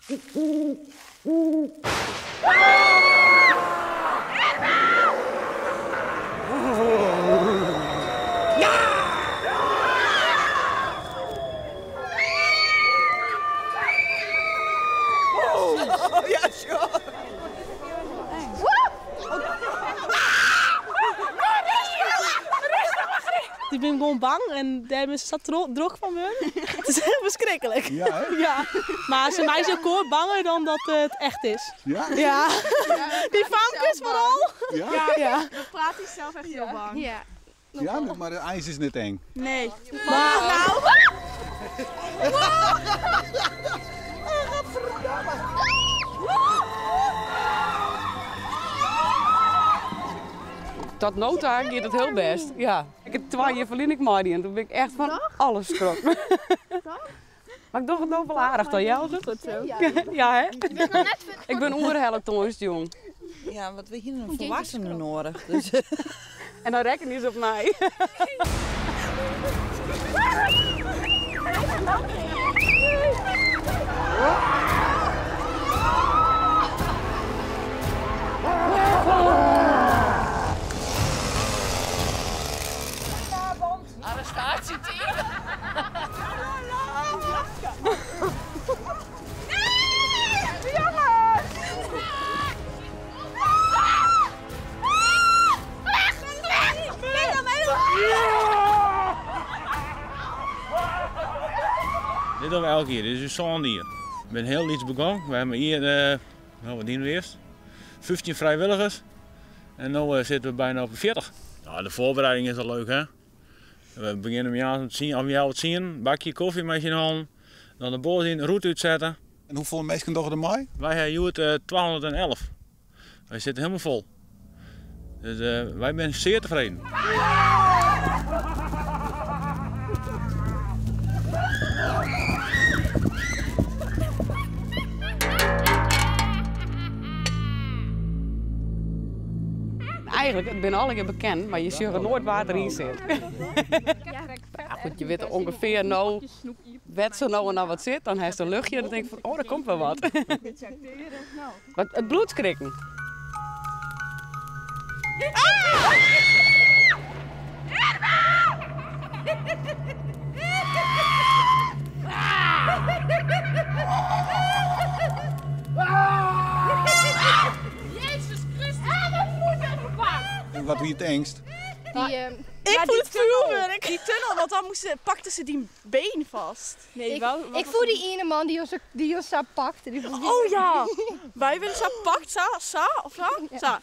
Ik ben gewoon bang en daar is het droog van me. Het is heel verschrikkelijk. Ja, hè? Ja. Maar ze mij is ook banger dan dat het echt is. Ja? Ja. Die famkes vooral. Ja? Ja. Dan praat hij zelf echt heel bang. Ja. Ja, maar de ijs is net eng. Nee. Maar nou. Tot nota gaat het heel best. Ja. Ik heb 2 jaar verliezen ik maar en toen ben ik echt van alles geschrokken. Maar ik dacht het nog wel aardig dan jou. Goed zo. Ja, hè? Ik ben oerhelft jong. Ja, wat we hier een volwassene nodig. Dus. En dan rekken ze op mij. Arrestatieteam. Dit doen we elke keer, dit is een zo'n hier. Ik ben heel iets begonnen. We hebben hier, wat dienen we eerst? 15 vrijwilligers. En nu zitten we bijna op 40. Nou, de voorbereiding is al leuk, hè? We beginnen met jou te zien, als we jou wat zien, bakje koffie met je handen. Dan de boord in, route uitzetten. En hoeveel mensen doen er mee? Wij hebben 1211. Wij zitten helemaal vol. Dus wij zijn zeer tevreden. Eigenlijk, het ben alle bekend, maar je ziet er nooit water in zit. Ja, goed, je weet ongeveer nou, wat ze nou en nou wat zit, dan heeft ze een luchtje en dan denk je van, oh, er komt wel wat. Maar het bloed krikken. Wat wie het engst? Ik voel het vuurwerk. Die tunnel, want dan pakten ze die been vast. Nee, Ik voel die ene man die ons zo pakt. Oh ja, wij willen zo pakt, of zo? Zo.